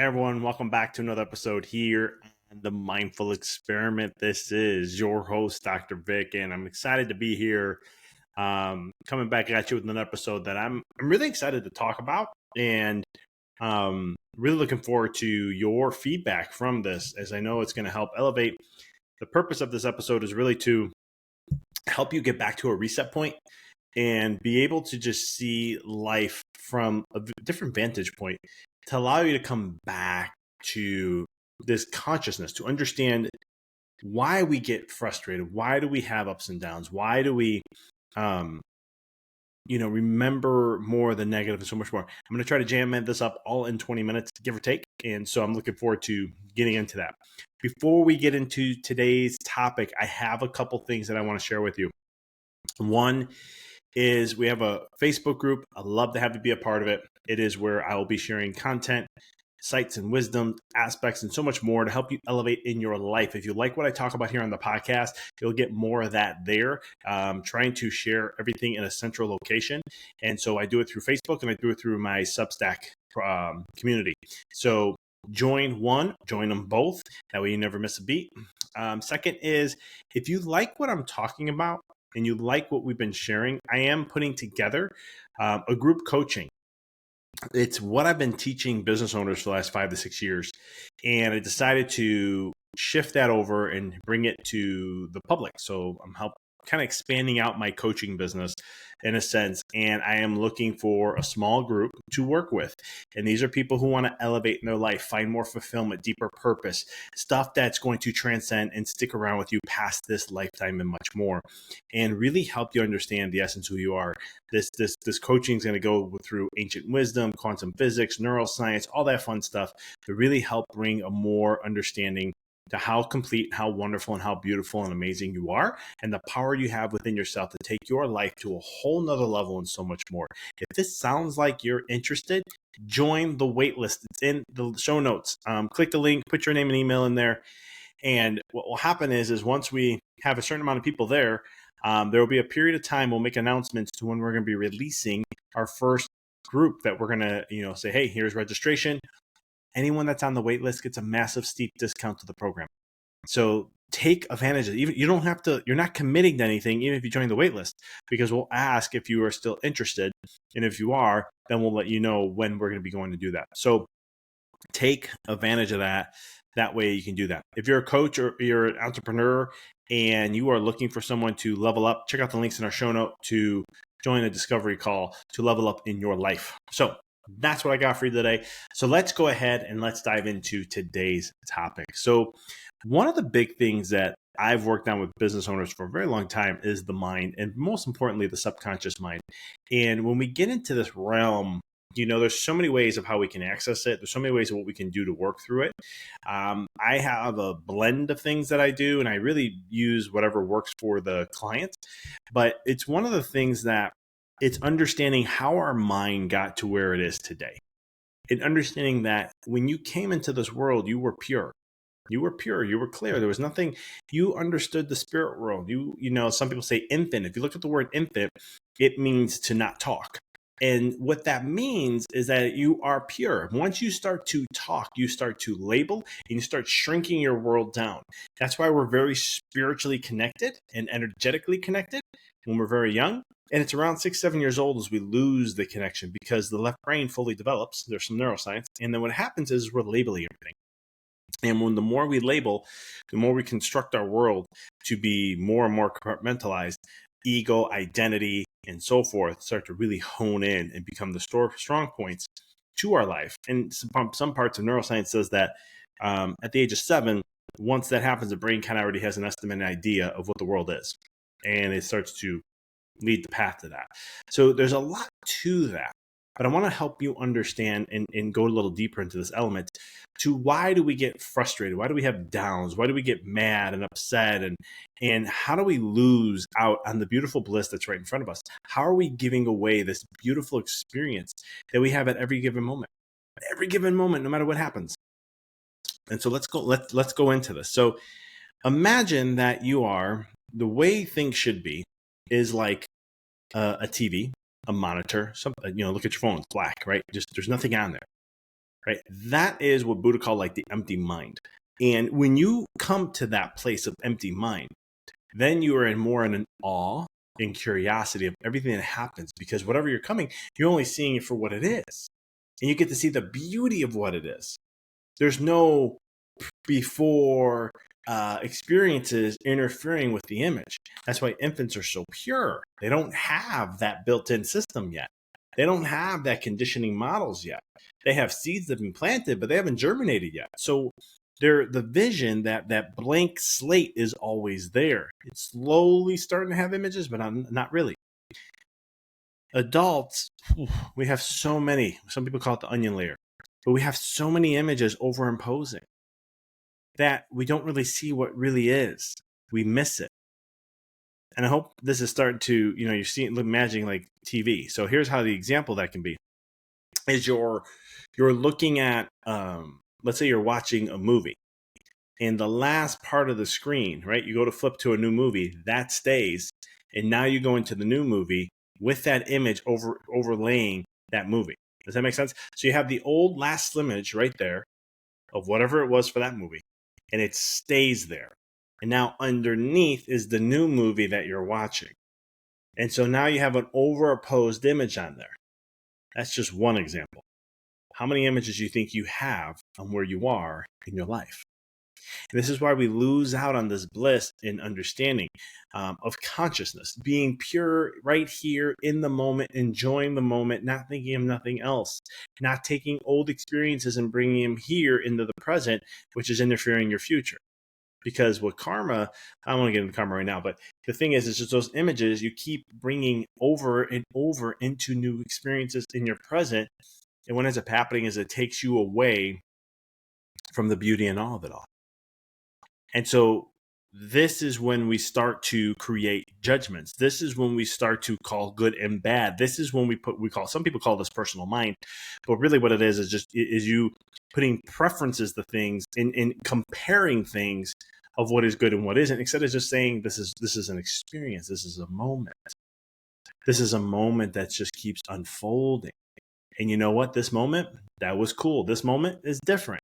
everyone. Welcome back to another episode here on the Mindful Experiment. This is your host, Dr. Vic, and I'm excited to be here coming back at you with an episode that I'm really excited to talk about, and really looking forward to your feedback from this, as I know it's going to help elevate. The purpose of this episode is really to help you get back to a reset point and be able to just see life from a different vantage point, to allow you to come back to this consciousness, to understand why we get frustrated, why do we have ups and downs, why do we remember more the negative and so much more. I'm going to try to jam this up all in 20 minutes, give or take. And so I'm looking forward to getting into that. Before we get into today's topic, I have a couple things that I want to share with you. One is we have a Facebook group. I'd love to have you be a part of it. It is where I will be sharing content, sights and wisdom, aspects, and so much more to help you elevate in your life. If you like what I talk about here on the podcast, you'll get more of that there. Trying to share everything in a central location. And so I do it through Facebook and I do it through my Substack community. So join them both. That way you never miss a beat. Second is, if you like what I'm talking about and you like what we've been sharing, I am putting together a group coaching. It's what I've been teaching business owners for the last 5 to 6 years. And I decided to shift that over and bring it to the public. So I'm kind of expanding out my coaching business in a sense. And I am looking for a small group to work with. And these are people who want to elevate in their life, find more fulfillment, deeper purpose, stuff that's going to transcend and stick around with you past this lifetime and much more, and really help you understand the essence of who you are. This coaching is going to go through ancient wisdom, quantum physics, neuroscience, all that fun stuff to really help bring a more understanding to how complete, how wonderful, and how beautiful and amazing you are, and the power you have within yourself to take your life to a whole nother level and so much more. If this sounds like you're interested, join the waitlist. It's in the show notes. Click the link, put your name and email in there. And what will happen is once we have a certain amount of people there, there will be a period of time we'll make announcements to when we're going to be releasing our first group that we're going to, say, hey, here's registration. Anyone that's on the wait list gets a massive steep discount to the program. So take advantage of it. Even, you don't have to, you're not committing to anything, even if you join the wait list, because we'll ask if you are still interested. And if you are, then we'll let you know when we're going to be going to do that. So take advantage of that. That way you can do that. If you're a coach or you're an entrepreneur and you are looking for someone to level up, check out the links in our show note to join a discovery call to level up in your life. So that's what I got for you today. So let's go ahead and let's dive into today's topic. So one of the big things that I've worked on with business owners for a very long time is the mind, and most importantly, the subconscious mind. And when we get into this realm, there's so many ways of how we can access it. There's so many ways of what we can do to work through it. I have a blend of things that I do, and I really use whatever works for the client. But it's one of the things that it's understanding how our mind got to where it is today. And understanding that when you came into this world, you were pure. You were pure. You were clear. There was nothing. You understood the spirit world. Some people say infant. If you look at the word infant, it means to not talk. And what that means is that you are pure. Once you start to talk, you start to label and you start shrinking your world down. That's why we're very spiritually connected and energetically connected when we're very young. And it's around 6-7 years old as we lose the connection, because the left brain fully develops. There's some neuroscience. And then what happens is we're labeling everything. And the more we label, the more we construct our world to be more and more compartmentalized. Ego, identity, and so forth start to really hone in and become the strong points to our life. And some parts of neuroscience says that at the age of 7, once that happens, the brain kind of already has an estimated idea of what the world is. And it starts to lead the path to that. So there's a lot to that. But I want to help you understand and go a little deeper into this element to why do we get frustrated? Why do we have downs? Why do we get mad and upset? And how do we lose out on the beautiful bliss that's right in front of us? How are we giving away this beautiful experience that we have at every given moment? Every given moment, no matter what happens. And so let's go into this. So imagine that you are, the way things should be is like a TV, a monitor, something, look at your phone, it's black, right? Just there's nothing on there. right? That is what Buddha called like the empty mind. And when you come to that place of empty mind, then you are in an awe and curiosity of everything that happens, because whatever you're coming, you're only seeing it for what it is. And you get to see the beauty of what it is. There's no before experiences interfering with the image. That's why infants are so pure. They don't have that built-in system yet. They don't have that conditioning models yet. They have seeds that have been planted, but they haven't germinated yet. So the vision, that blank slate is always there. It's slowly starting to have images, but not really. Adults, we have so many. Some people call it the onion layer, but we have so many images overimposing that we don't really see what really is. We miss it. And I hope this is starting to, you're seeing, imagining like TV. So here's how the example that can be is you're looking at, let's say you're watching a movie, and the last part of the screen, right? You go to flip to a new movie, that stays. And now you go into the new movie with that image overlaying that movie. Does that make sense? So you have the old last image right there of whatever it was for that movie, and it stays there. And now underneath is the new movie that you're watching. And so now you have an overimposed image on there. That's just one example. How many images do you think you have on where you are in your life? And this is why we lose out on this bliss in understanding of consciousness, being pure right here in the moment, enjoying the moment, not thinking of nothing else, not taking old experiences and bringing them here into the present, which is interfering in your future. Because with karma, I don't want to get into karma right now, but the thing is, it's just those images you keep bringing over and over into new experiences in your present. And what ends up happening is it takes you away from the beauty and all of it all. And so this is when we start to create judgments. This is when we start to call good and bad. This is when some people call this personal mind, but really what it is you putting preferences to things and comparing things of what is good and what isn't, instead of just saying this is an experience. This is a moment. This is a moment that just keeps unfolding. And you know what? This moment, that was cool. This moment is different.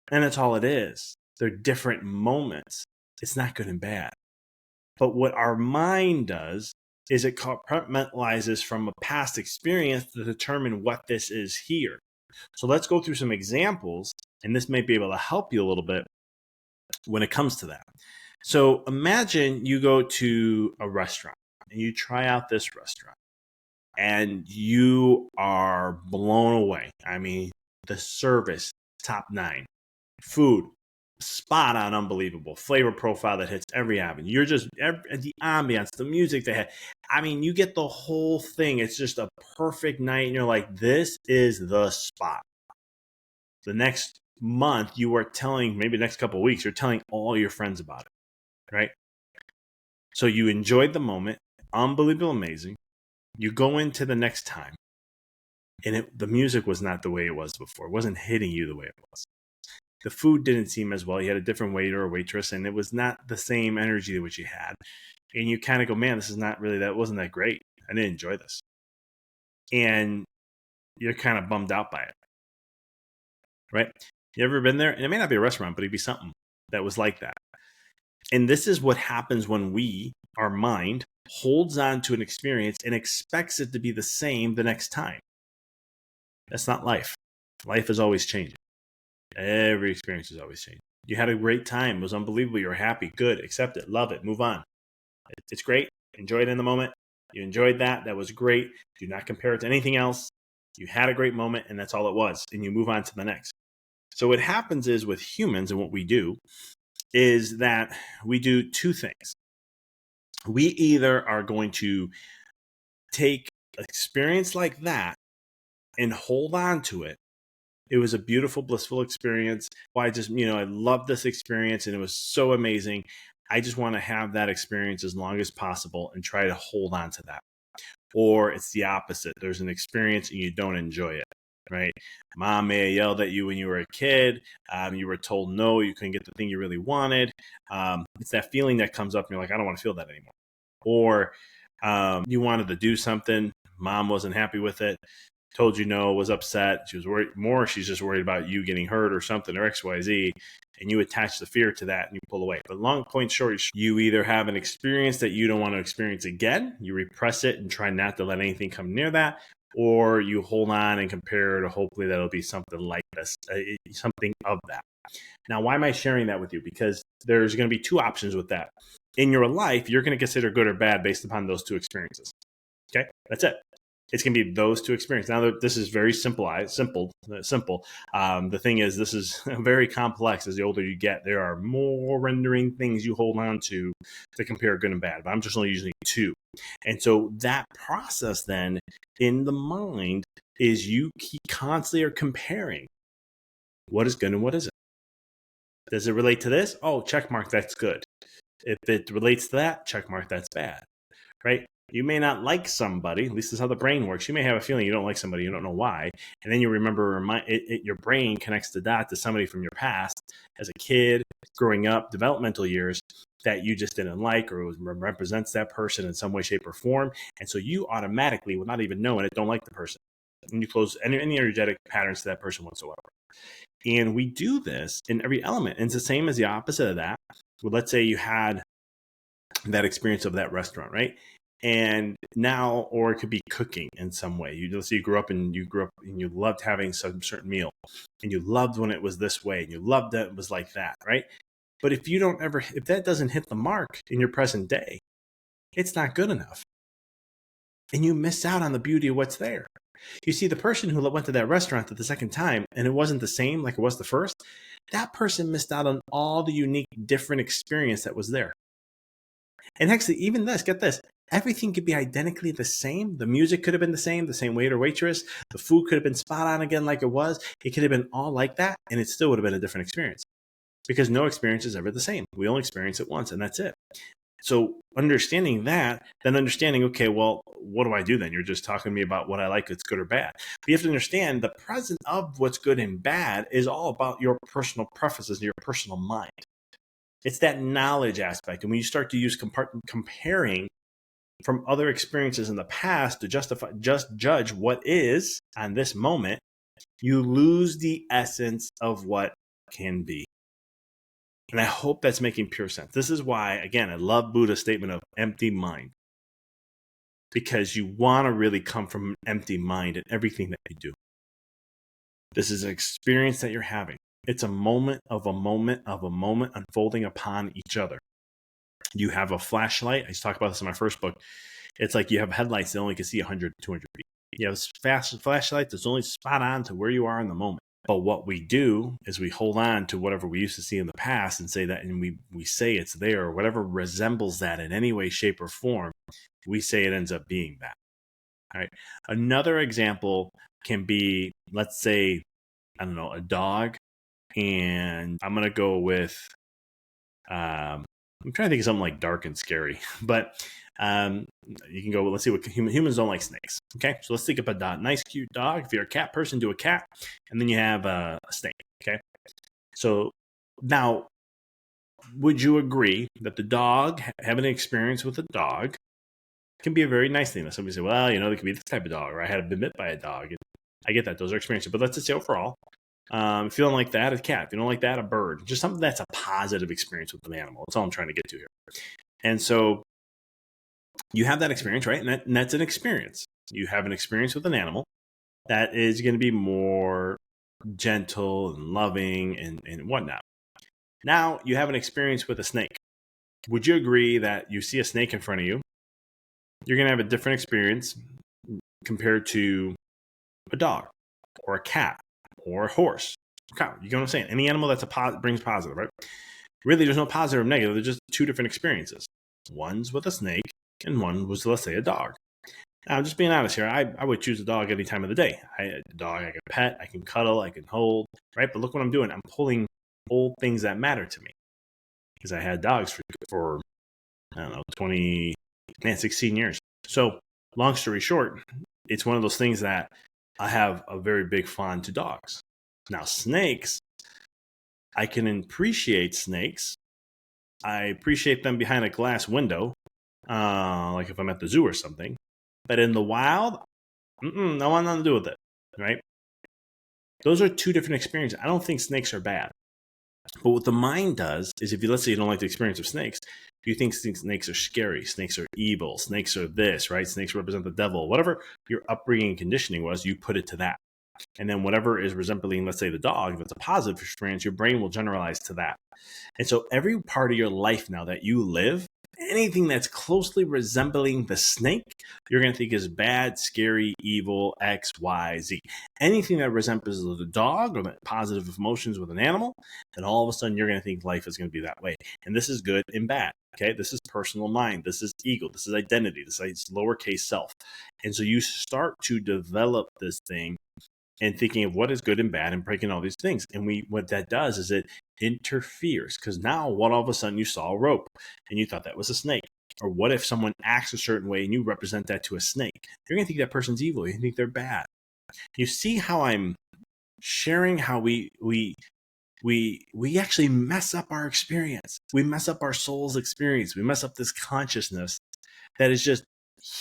And that's all it is. They're different moments. It's not good and bad. But what our mind does is it compartmentalizes from a past experience to determine what this is here. So let's go through some examples, and this may be able to help you a little bit when it comes to that. So imagine you go to a restaurant and you try out this restaurant and you are blown away. I mean, the service, top 9. Food, spot on, unbelievable. Flavor profile that hits every avenue. You're just, the ambiance, the music they had. I mean, you get the whole thing. It's just a perfect night. And you're like, this is the spot. The next month, you are telling, maybe the next couple of weeks, you're telling all your friends about it, right? So you enjoyed the moment. Unbelievable, amazing. You go into the next time, and the music was not the way it was before. It wasn't hitting you the way it was. The food didn't seem as well. You had a different waiter or waitress, and it was not the same energy which you had. And you kind of go, man, this is not really that. Wasn't that great. I didn't enjoy this. And you're kind of bummed out by it, right? You ever been there? And it may not be a restaurant, but it'd be something that was like that. And this is what happens when our mind, holds on to an experience and expects it to be the same the next time. That's not life. Life is always changing. Every experience is always changing. You had a great time. It was unbelievable. You were happy. Good. Accept it. Love it. Move on. It's great. Enjoy it in the moment. You enjoyed that. That was great. Do not compare it to anything else. You had a great moment, and that's all it was. And you move on to the next. So what happens is with humans, and what we do is that we do two things. We either are going to take an experience like that and hold on to it. It was a beautiful, blissful experience. I loved this experience and it was so amazing. I just want to have that experience as long as possible and try to hold on to that. Or it's the opposite. There's an experience and you don't enjoy it, right? Mom may have yelled at you when you were a kid. You were told no, you couldn't get the thing you really wanted. It's that feeling that comes up and you're like, I don't want to feel that anymore. Or you wanted to do something. Mom wasn't happy with it. told you no, was upset. She was worried more. She's just worried about you getting hurt or something or XYZ. And you attach the fear to that and you pull away. But long point short, you either have an experience that you don't want to experience again, you repress it and try not to let anything come near that, or you hold on and compare to hopefully that'll be something like this, something of that. Now, why am I sharing that with you? Because there's going to be two options with that. In your life, you're going to consider good or bad based upon those two experiences. Okay, that's it. It's going to be those two experiences. Now, this is very simple. The thing is, this is very complex. As the older you get, there are more rendering things you hold on to compare good and bad. But I'm just only using two. And so that process then in the mind is you constantly are comparing what is good and what isn't. Does it relate to this? Oh, check mark, that's good. If it relates to that, check mark, that's bad, right? You may not like somebody, at least that's how the brain works. You may have a feeling you don't like somebody, you don't know why. And then you remember, your brain connects the dot to somebody from your past as a kid, growing up, developmental years that you just didn't like or represents that person in some way, shape, or form. And so you automatically, without even knowing it, don't like the person. And you close any energetic patterns to that person whatsoever. And we do this in every element. And it's the same as the opposite of that. Well, let's say you had that experience of that restaurant, right? And now, or it could be cooking in some way. Let's say you grew up and you loved having some certain meal and you loved when it was this way and you loved that it was like that, right? But if that doesn't hit the mark in your present day, it's not good enough. And you miss out on the beauty of what's there. You see, the person who went to that restaurant the second time and it wasn't the same like it was the first, that person missed out on all the unique, different experience that was there. And actually, even this, get this, everything could be identically the same. The music could have been the same waiter, waitress. The food could have been spot on again like it was. It could have been all like that, and it still would have been a different experience. Because no experience is ever the same. We only experience it once, and that's it. So understanding that, then understanding, okay, well, what do I do then? You're just talking to me about what I like, it's good or bad. But you have to understand the present of what's good and bad is all about your personal preferences and your personal mind. It's that knowledge aspect. And when you start to use comparing from other experiences in the past to judge what is on this moment, you lose the essence of what can be. And I hope that's making pure sense. This is why, again, I love Buddha's statement of empty mind. Because you want to really come from an empty mind in everything that you do. This is an experience that you're having. It's a moment of a moment of a moment unfolding upon each other. You have a flashlight. I used to talk about this in my first book. It's like you have headlights that only can see 100, 200 feet. You have fast flashlight that's only spot on to where you are in the moment. But what we do is we hold on to whatever we used to see in the past and say that, and we say it's there, or whatever resembles that in any way, shape, or form, we say it ends up being that. All right. Another example can be, let's say, I don't know, a dog. And I'm going to go with, I'm trying to think of something like dark and scary, but you can go, let's see what humans don't like snakes. Okay. So let's think of a nice, cute dog. If you're a cat person, do a cat. And then you have a snake. Okay. So now, would you agree that the dog, having an experience with a dog, can be a very nice thing? Somebody say, well, there can be this type of dog, or I had been bit by a dog. And I get that. Those are experiences. But let's just say overall, if you don't like that, a cat. If you don't like that, a bird. Just something that's a positive experience with an animal. That's all I'm trying to get to here. And so you have that experience, right? And that's an experience. You have an experience with an animal that is going to be more gentle and loving and whatnot. Now you have an experience with a snake. Would you agree that you see a snake in front of you, you're going to have a different experience compared to a dog or a cat or a horse, cow? You know what I'm saying? Any animal that's brings positive, right? Really, there's no positive or negative. They're just two different experiences. One's with a snake, and one was, let's say, a dog. Now, I'm just being honest here. I would choose a dog any time of the day. A dog I can pet, I can cuddle, I can hold, right? But look what I'm doing. I'm pulling old things that matter to me. Because I had dogs for I don't know, 16 years. So, long story short, it's one of those things that I have a very big fond to dogs. Now, snakes, I can appreciate snakes. I appreciate them behind a glass window, like if I'm at the zoo or something. But in the wild, I want nothing to do with it, right? Those are two different experiences. I don't think snakes are bad. But what the mind does is, if you, let's say you don't like the experience of snakes, you think snakes are scary, snakes are evil, snakes are this, right? Snakes represent the devil. Whatever your upbringing and conditioning was, you put it to that. And then whatever is resembling, let's say, the dog, if it's a positive experience, your brain will generalize to that. And so every part of your life now that you live, anything that's closely resembling the snake, you're going to think is bad, scary, evil, X, Y, Z. Anything that resembles the dog or the positive emotions with an animal, then all of a sudden you're going to think life is going to be that way. And this is good and bad. Okay, this is personal mind. This is ego. This is identity. This is lowercase self. And so you start to develop this thing and thinking of what is good and bad and breaking all these things. And what that does is it interferes, because now what, all of a sudden you saw a rope and you thought that was a snake. Or what if someone acts a certain way and you represent that to a snake? You're going to think that person's evil. You think they're bad. You see how I'm sharing how we actually mess up our experience. We mess up our soul's experience. We mess up this consciousness that is just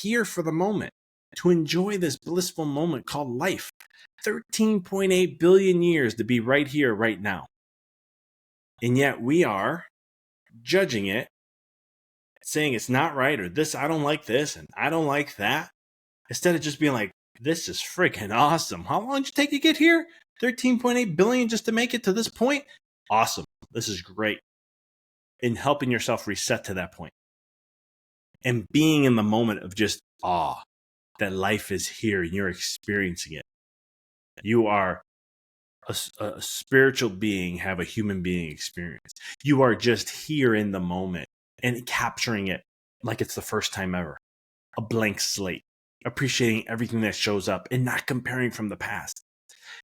here for the moment, to enjoy this blissful moment called life. 13.8 billion years to be right here, right now. And yet we are judging it, saying it's not right, or this, I don't like this, and I don't like that. Instead of just being like, this is freaking awesome. How long did it take to get here? 13.8 billion just to make it to this point? Awesome. This is great. And helping yourself reset to that point. And being in the moment of just awe that life is here and you're experiencing it. You are a spiritual being, have a human being experience. You are just here in the moment and capturing it like it's the first time ever. A blank slate, appreciating everything that shows up and not comparing from the past.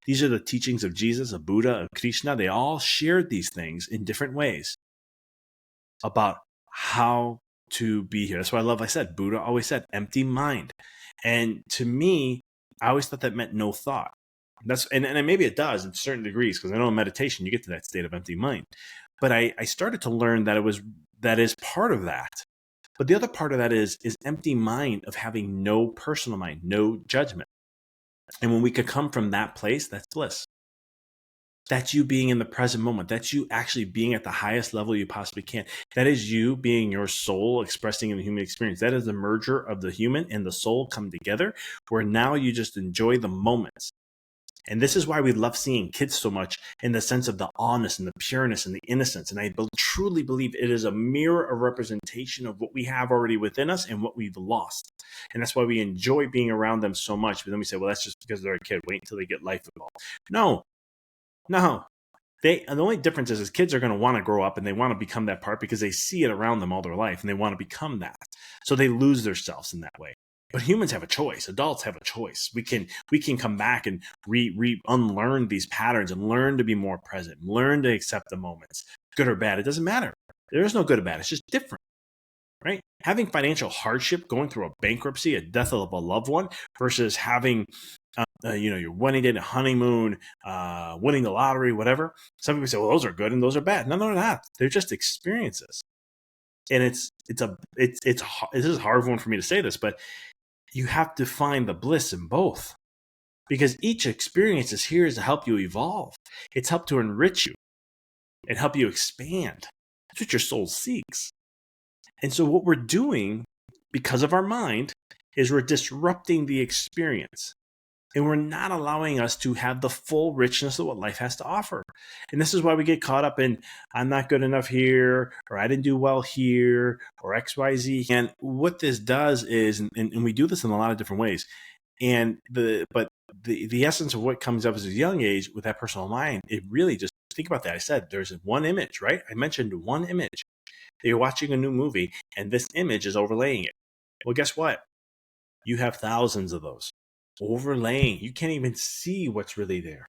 These are the teachings of Jesus, of Buddha, of Krishna. They all shared these things in different ways about how to be here. That's why I said, Buddha always said, empty mind. And to me, I always thought that meant no thought. And maybe it does in certain degrees, because I know in meditation you get to that state of empty mind. But I started to learn that is part of that. But the other part of that is empty mind of having no personal mind, no judgment. And when we could come from that place, that's bliss. That's you being in the present moment. That's you actually being at the highest level you possibly can. That is you being your soul expressing in the human experience. That is the merger of the human and the soul come together, where now you just enjoy the moments. And this is why we love seeing kids so much, in the sense of the honest and the pureness and the innocence. And I truly believe it is a mirror, a representation of what we have already within us and what we've lost. And that's why we enjoy being around them so much. But then we say, well, that's just because they're a kid. Wait until they get life involved. No. The only difference is kids are going to want to grow up and they want to become that part because they see it around them all their life and they want to become that. So they lose themselves in that way. But humans have a choice. Adults have a choice. We can come back and unlearn these patterns and learn to be more present, learn to accept the moments, good or bad. It doesn't matter. There is no good or bad. It's just different, right? Having financial hardship, going through a bankruptcy, a death of a loved one, versus having, your wedding day, a honeymoon, winning the lottery, whatever. Some people say, well, those are good and those are bad. No, they're not. They're just experiences. And this is a hard one for me to say this, but you have to find the bliss in both, because each experience is here to help you evolve. It's helped to enrich you and help you expand. That's what your soul seeks. And so what we're doing, because of our mind, is we're disrupting the experience. And we're not allowing us to have the full richness of what life has to offer. And this is why we get caught up in, I'm not good enough here, or I didn't do well here, or XYZ. And what this does is, and we do this in a lot of different ways. And the essence of what comes up as a young age with that personal mind, it really just, think about that. I said there's one image, right? I mentioned one image. You're watching a new movie and this image is overlaying it. Well, guess what? You have thousands of those overlaying. You can't even see what's really there,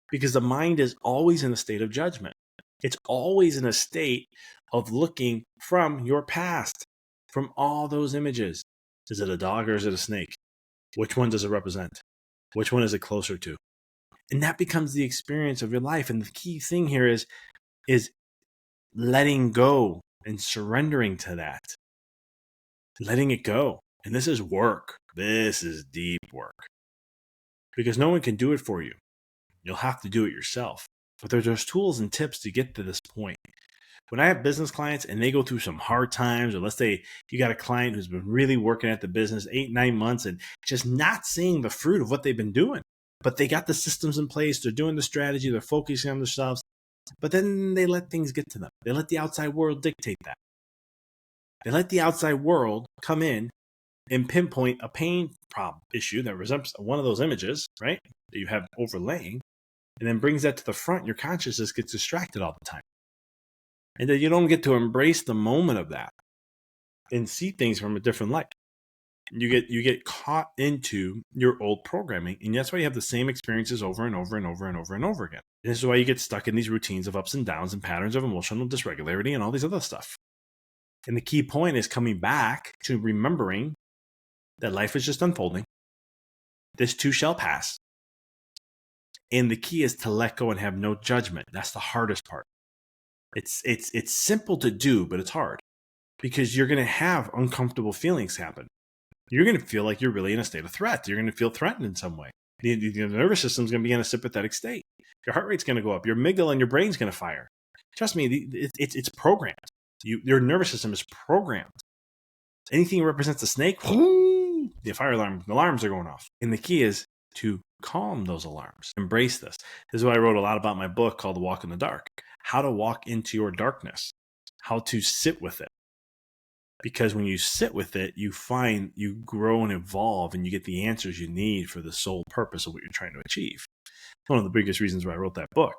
because the mind is always in a state of judgment. It's always in a state of looking from your past, from all those images. Is it a dog or is it a snake? Which one does it represent? Which one is it closer to? And that becomes the experience of your life. And the key thing here is letting go and surrendering to that. Letting it go. And this is work. This is deep work because no one can do it for you. You'll have to do it yourself. But there's tools and tips to get to this point. When I have business clients and they go through some hard times, or let's say you got a client who's been really working at the business 8-9 months and just not seeing the fruit of what they've been doing, but they got the systems in place, they're doing the strategy, they're focusing on themselves, but then they let things get to them. They let the outside world dictate that. They let the outside world come in and pinpoint a pain problem issue that resembles one of those images, right, that you have overlaying, and then brings that to the front. Your consciousness gets distracted all the time. And then you don't get to embrace the moment of that and see things from a different light. You get caught into your old programming, and that's why you have the same experiences over and over and over and over and over again. And this is why you get stuck in these routines of ups and downs and patterns of emotional dysregularity and all these other stuff. And the key point is coming back to remembering that life is just unfolding. This too shall pass. And the key is to let go and have no judgment. That's the hardest part. It's simple to do, but it's hard because you're going to have uncomfortable feelings happen. You're going to feel like you're really in a state of threat. You're going to feel threatened in some way. The nervous system is going to be in a sympathetic state. Your heart rate's going to go up. Your amygdala and your brain's going to fire. Trust me, it's programmed. Your nervous system is programmed. Anything that represents a snake, the fire alarms are going off. And the key is to calm those alarms. Embrace this. This is why I wrote a lot about my book called The Walk in the Dark. How to walk into your darkness. How to sit with it. Because when you sit with it, you find you grow and evolve and you get the answers you need for the sole purpose of what you're trying to achieve. One of the biggest reasons why I wrote that book.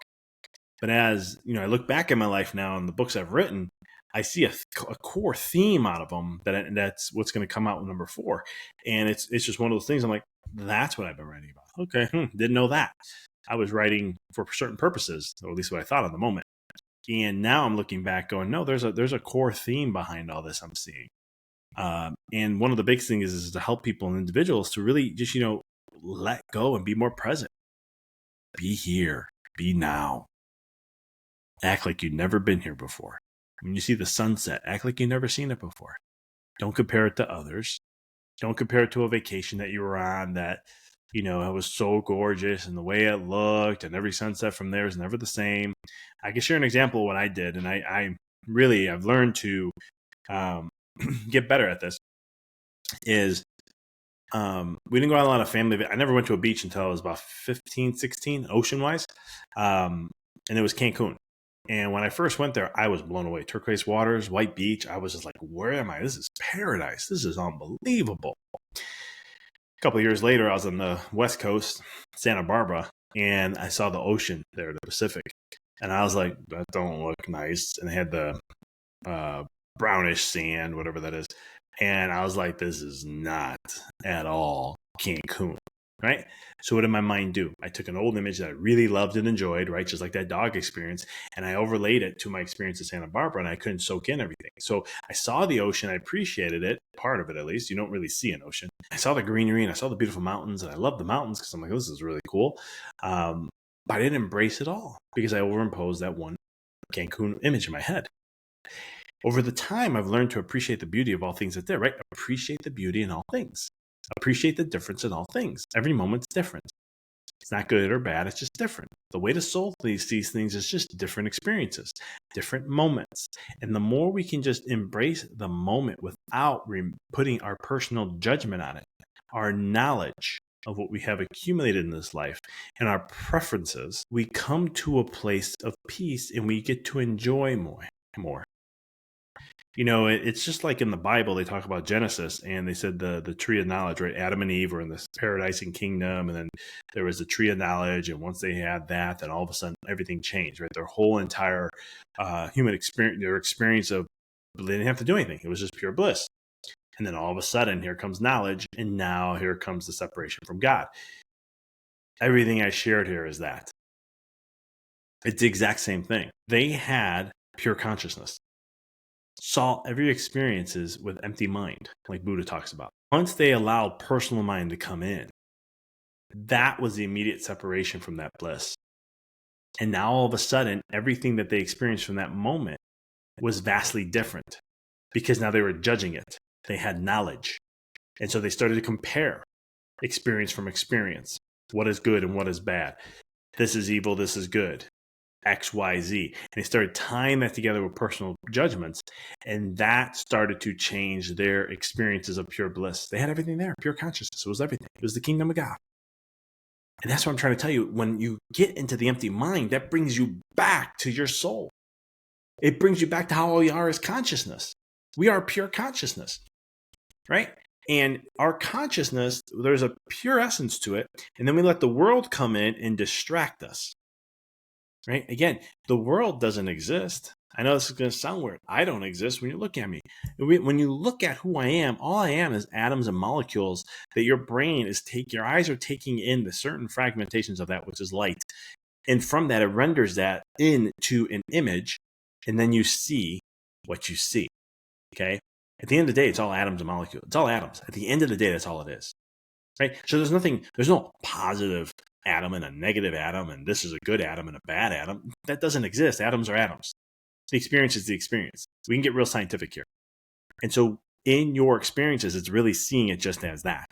But as I look back at my life now and the books I've written, I see a core theme out of them that's what's going to come out with number 4. And it's just one of those things I'm like, that's what I've been writing about. Okay, didn't know that. I was writing for certain purposes, or at least what I thought in the moment. And now I'm looking back going, no, there's a core theme behind all this I'm seeing. And one of the big things is to help people and individuals to really just, let go and be more present. Be here, be now. Act like you've never been here before. When you see the sunset, act like you've never seen it before. Don't compare it to others. Don't compare it to a vacation that you were on that, it was so gorgeous and the way it looked and every sunset from there is never the same. I can share an example of what I did. And I've learned to get better at this is we didn't go on a lot of family. I never went to a beach until I was about 15, 16, ocean-wise. And it was Cancun. And when I first went there, I was blown away. Turquoise waters, white beach. I was just like, where am I? This is paradise. This is unbelievable. A couple of years later, I was on the West Coast, Santa Barbara, and I saw the ocean there, the Pacific. And I was like, that don't look nice. And they had the brownish sand, whatever that is. And I was like, this is not at all Cancun, right? So what did my mind do? I took an old image that I really loved and enjoyed, right? Just like that dog experience. And I overlaid it to my experience in Santa Barbara, and I couldn't soak in everything. So I saw the ocean. I appreciated it, part of it at least. You don't really see an ocean. I saw the greenery and I saw the beautiful mountains, and I love the mountains because I'm like, this is really cool. But I didn't embrace it all because I overimposed that one Cancun image in my head. Over the time, I've learned to appreciate the beauty of all things that's there, right? Appreciate the beauty in all things. Appreciate the difference in all things. Every moment's different. It's not good or bad. It's just different. The way the soul sees these things is just different experiences, different moments. And the more we can just embrace the moment without putting our personal judgment on it, our knowledge of what we have accumulated in this life and our preferences, we come to a place of peace and we get to enjoy more. It's just like in the Bible, they talk about Genesis and they said the tree of knowledge, right? Adam and Eve were in this paradise and kingdom. And then there was the tree of knowledge. And once they had that, then all of a sudden everything changed, right? Their whole entire human experience, their experience of, they didn't have to do anything. It was just pure bliss. And then all of a sudden here comes knowledge. And now here comes the separation from God. Everything I shared here is that. It's the exact same thing. They had pure consciousness. Saw every experiences with empty mind, like Buddha talks about. Once they allowed personal mind to come in, that was the immediate separation from that bliss. And now all of a sudden, everything that they experienced from that moment was vastly different because now they were judging it. They had knowledge. And so they started to compare experience from experience. What is good and what is bad? This is evil, this is good. X, Y, Z. And they started tying that together with personal judgments. And that started to change their experiences of pure bliss. They had everything there. Pure consciousness. It was everything. It was the kingdom of God. And that's what I'm trying to tell you. When you get into the empty mind, that brings you back to your soul. It brings you back to how we are as consciousness. We are pure consciousness, right? And our consciousness, there's a pure essence to it. And then we let the world come in and distract us, right? Again, the world doesn't exist. I know this is going to sound weird. I don't exist when you look at me. When you look at who I am, all I am is atoms and molecules that your brain is your eyes are taking in the certain fragmentations of that, which is light. And from that, it renders that into an image. And then you see what you see. Okay. At the end of the day, it's all atoms and molecules. It's all atoms. At the end of the day, that's all it is. Right. So there's no positive atom and a negative atom, and this is a good atom and a bad atom. That doesn't exist. Atoms are atoms. The experience is the experience. We can get real scientific here. And so in your experiences, it's really seeing it just as that.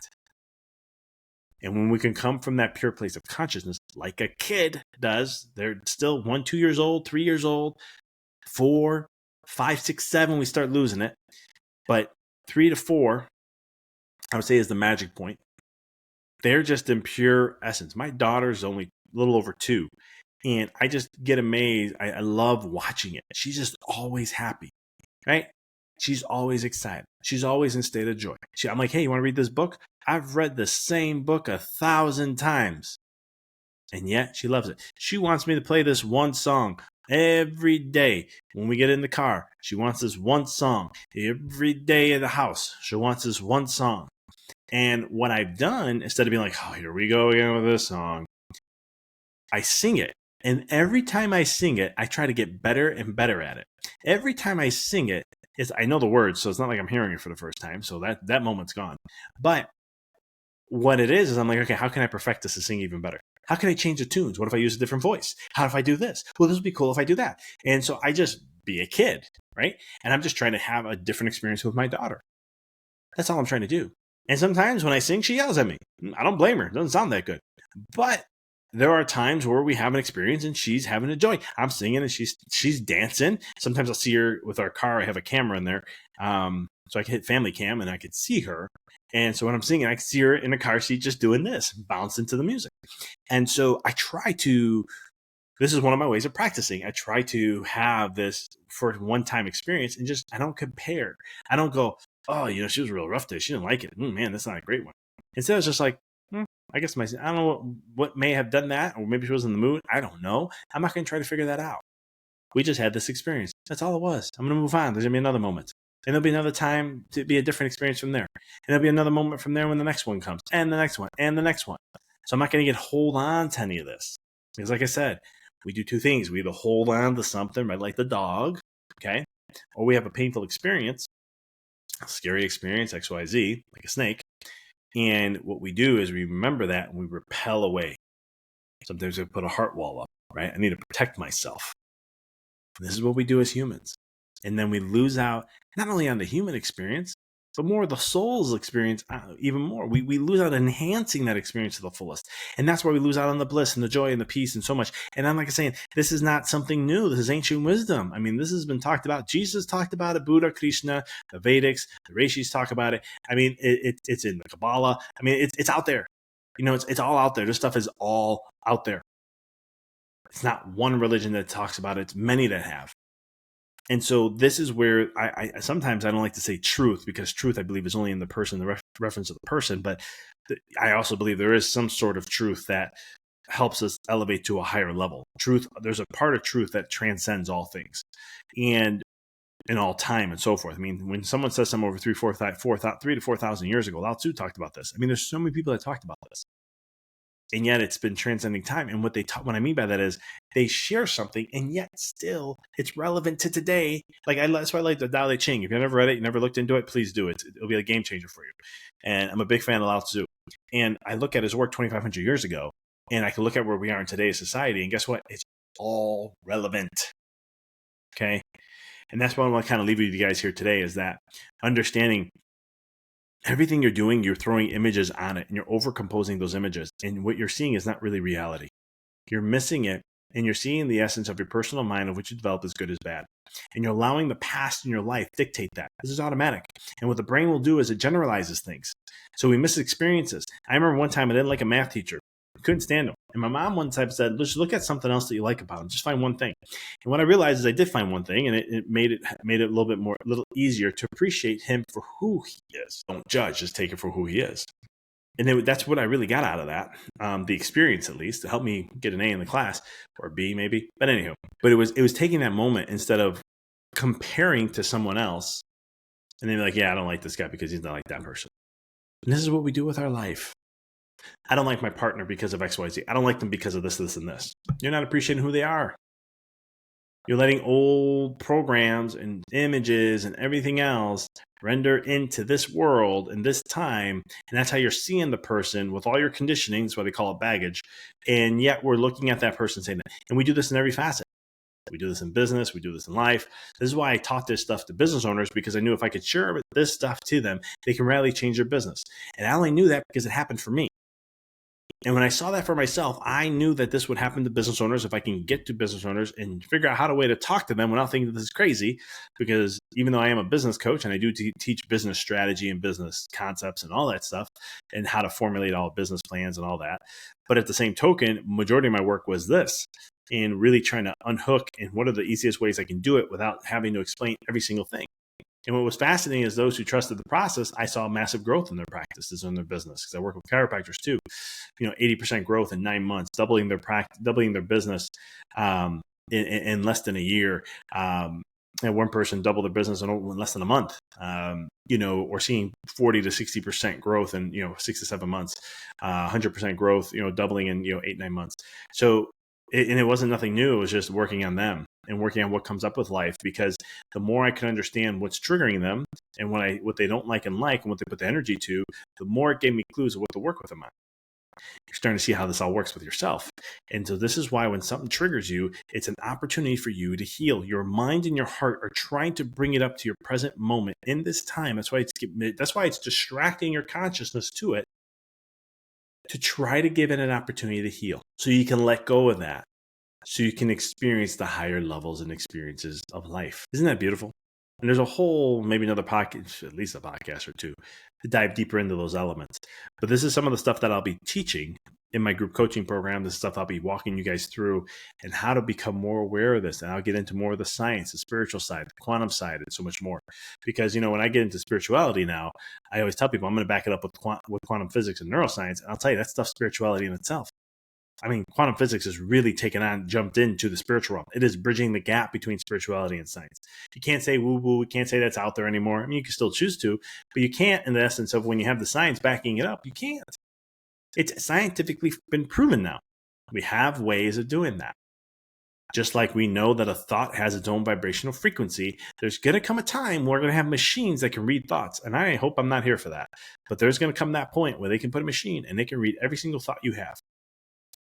And when we can come from that pure place of consciousness, like a kid does, they're still 1, 2 years old, 3 years old, 4, 5, 6, 7, we start losing it. But 3 to 4, I would say, is the magic point. They're just in pure essence. My daughter's only a little over 2. And I just get amazed. I love watching it. She's just always happy, right? She's always excited. She's always in state of joy. I'm like, hey, you want to read this book? I've read the same book 1,000 times. And yet she loves it. She wants me to play this one song every day. When we get in the car, she wants this one song. Every day in the house, she wants this one song. And what I've done, instead of being like, oh, here we go again with this song, I sing it. And every time I sing it, I try to get better and better at it. Every time I sing it, I know the words, so it's not like I'm hearing it for the first time. So that moment's gone. But what it is I'm like, okay, how can I perfect this to sing even better? How can I change the tunes? What if I use a different voice? How if I do this? Well, this would be cool if I do that. And so I just be a kid, right? And I'm just trying to have a different experience with my daughter. That's all I'm trying to do. And sometimes when I sing, she yells at me. I don't blame her. It doesn't sound that good. But there are times where we have an experience and she's having a joy. I'm singing and she's dancing. Sometimes I'll see her with our car. I have a camera in there. So I can hit family cam and I could see her. And so when I'm singing, I can see her in a car seat just doing this, bouncing to the music. And so this is one of my ways of practicing. I try to have this for one-time experience and I don't compare. I don't go, oh, she was real rough today. She didn't like it. Man, that's not a great one. Instead, it's just like, I guess I don't know what may have done that, or maybe she was in the mood. I don't know. I'm not going to try to figure that out. We just had this experience. That's all it was. I'm going to move on. There's going to be another moment. And there'll be another time to be a different experience from there. And there'll be another moment from there when the next one comes, and the next one, and the next one. So I'm not going to hold on to any of this. Because like I said, we do 2 things. We either hold on to something, right, like the dog, okay? Or we have a painful experience, a scary experience, XYZ, like a snake. And what we do is we remember that and we repel away. Sometimes we put a heart wall up, right? I need to protect myself. And this is what we do as humans. And then we lose out not only on the human experience, but more the soul's experience, even more. We lose out enhancing that experience to the fullest. And that's where we lose out on the bliss and the joy and the peace and so much. And I'm like saying, this is not something new. This is ancient wisdom. I mean, this has been talked about. Jesus talked about it. Buddha, Krishna, the Vedics, the Rishis talk about it. I mean, it's in the Kabbalah. I mean, it's out there. It's all out there. This stuff is all out there. It's not one religion that talks about it. It's many that have. And so this is where I sometimes I don't like to say truth, because truth, I believe, is only in the person, the reference of the person. But I also believe there is some sort of truth that helps us elevate to a higher level. Truth, there's a part of truth that transcends all things and in all time and so forth. I mean, when someone says something over 3 to 4,000 years ago, Lao Tzu talked about this. I mean, there's so many people that talked about this. And yet it's been transcending time. And what I mean by that is they share something, and yet still it's relevant to today. That's why I like the Tao Te Ching. If you've never read it, you never looked into it, please do it. It'll be a game changer for you. And I'm a big fan of Lao Tzu. And I look at his work 2,500 years ago, and I can look at where we are in today's society. And guess what? It's all relevant. Okay. And that's what I want to kind of leave with you guys here today, is that understanding everything you're doing, you're throwing images on it and you're overcomposing those images. And what you're seeing is not really reality. You're missing it, and you're seeing the essence of your personal mind of which you develop as good as bad. And you're allowing the past in your life dictate that. This is automatic. And what the brain will do is it generalizes things. So we miss experiences. I remember one time I didn't like a math teacher. I couldn't stand him. And my mom one time said, let's look at something else that you like about him. Just find one thing. And what I realized is I did find one thing, and it made it a little easier to appreciate him for who he is. Don't judge, just take it for who he is. And that's what I really got out of that, the experience at least, to help me get an A in the class, or a B maybe. But anyhow, it was taking that moment instead of comparing to someone else, and then be like, yeah, I don't like this guy because he's not like that person. And this is what we do with our life. I don't like my partner because of X, Y, Z. I don't like them because of this, this, and this. You're not appreciating who they are. You're letting old programs and images and everything else render into this world and this time. And that's how you're seeing the person with all your conditioning. That's why they call it baggage. And yet we're looking at that person saying that. And we do this in every facet. We do this in business. We do this in life. This is why I taught this stuff to business owners, because I knew if I could share this stuff to them, they can radically change their business. And I only knew that because it happened for me. And when I saw that for myself, I knew that this would happen to business owners if I can get to business owners and figure out how to way to talk to them without thinking that this is crazy. Because even though I am a business coach and I do teach business strategy and business concepts and all that stuff and how to formulate all business plans and all that. But at the same token, majority of my work was this, and really trying to unhook and what are the easiest ways I can do it without having to explain every single thing. And what was fascinating is those who trusted the process, I saw massive growth in their practices and their business, because I work with chiropractors too. 80% growth in 9 months, doubling their business in less than a year. And one person doubled their business in less than a month. Or seeing 40 to 60% growth in 6 to 7 months, 100% growth, doubling in 8, 9 months. So it wasn't nothing new. It was just working on them and working on what comes up with life, because the more I can understand what's triggering them and what they don't like and what they put the energy to, the more it gave me clues of what to work with them on. You're starting to see how this all works with yourself. And so this is why when something triggers you, it's an opportunity for you to heal. Your mind and your heart are trying to bring it up to your present moment in this time. That's why it's distracting your consciousness to it, to try to give it an opportunity to heal, so you can let go of that, so you can experience the higher levels and experiences of life. Isn't that beautiful? And there's a whole, maybe another podcast, at least a podcast or two, to dive deeper into those elements. But this is some of the stuff that I'll be teaching in my group coaching program. This stuff I'll be walking you guys through, and how to become more aware of this. And I'll get into more of the science, the spiritual side, the quantum side, and so much more. Because, when I get into spirituality now, I always tell people I'm going to back it up with quantum physics and neuroscience. And I'll tell you, that stuff's spirituality in itself. I mean, quantum physics has really jumped into the spiritual realm. It is bridging the gap between spirituality and science. You can't say woo-woo. You can't say that's out there anymore. I mean, you can still choose to, but you can't in the essence of when you have the science backing it up. You can't. It's scientifically been proven now. We have ways of doing that. Just like we know that a thought has its own vibrational frequency, there's going to come a time where we're going to have machines that can read thoughts. And I hope I'm not here for that. But there's going to come that point where they can put a machine and they can read every single thought you have.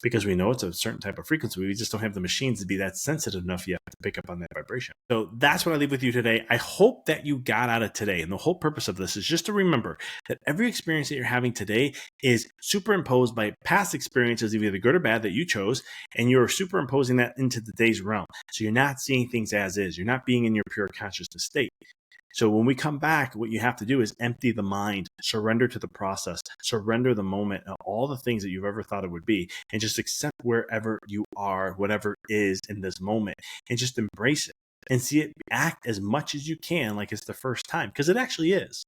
Because we know it's a certain type of frequency. We just don't have the machines to be that sensitive enough yet to pick up on that vibration. So that's what I leave with you today. I hope that you got out of today. And the whole purpose of this is just to remember that every experience that you're having today is superimposed by past experiences, either good or bad, that you chose. And you're superimposing that into today's realm. So you're not seeing things as is. You're not being in your pure consciousness state. So when we come back, what you have to do is empty the mind, surrender to the process, surrender the moment, and all the things that you've ever thought it would be, and just accept wherever you are, whatever is in this moment, and just embrace it and see it act as much as you can like it's the first time, because it actually is.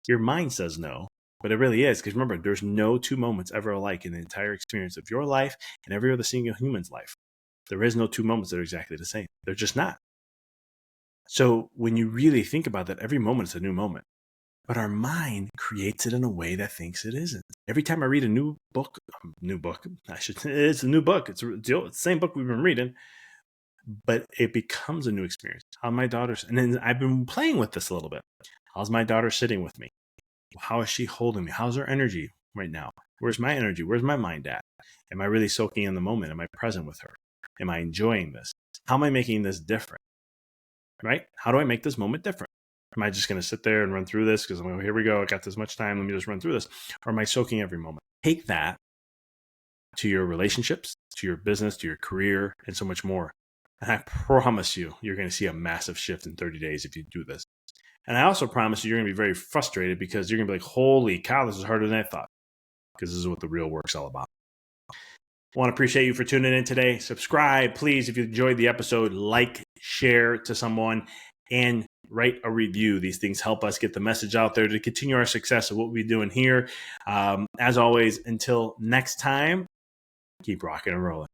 Your mind says no, but it really is, because remember, there's no two moments ever alike in the entire experience of your life and every other single human's life. There is no two moments that are exactly the same. They're just not. So when you really think about that, every moment is a new moment. But our mind creates it in a way that thinks it isn't. Every time I read a new book, it's a new book. It's the same book we've been reading, but it becomes a new experience. How my daughter's, and then I've been playing with this a little bit. How's my daughter sitting with me? How is she holding me? How's her energy right now? Where's my energy? Where's my mind at? Am I really soaking in the moment? Am I present with her? Am I enjoying this? How am I making this different? Right? How do I make this moment different? Am I just going to sit there and run through this because I'm like, here we go, I got this much time, let me just run through this? Or am I soaking every moment? Take that to your relationships, to your business, to your career, and so much more. And I promise you, you're going to see a massive shift in 30 days if you do this. And I also promise you're going to be very frustrated because you're going to be like, holy cow, this is harder than I thought. Because this is what the real work's all about. I want to appreciate you for tuning in today. Subscribe, please, if you enjoyed the episode. Like, share to someone, and write a review. These things help us get the message out there to continue our success of what we're doing here. As always, until next time, keep rocking and rolling.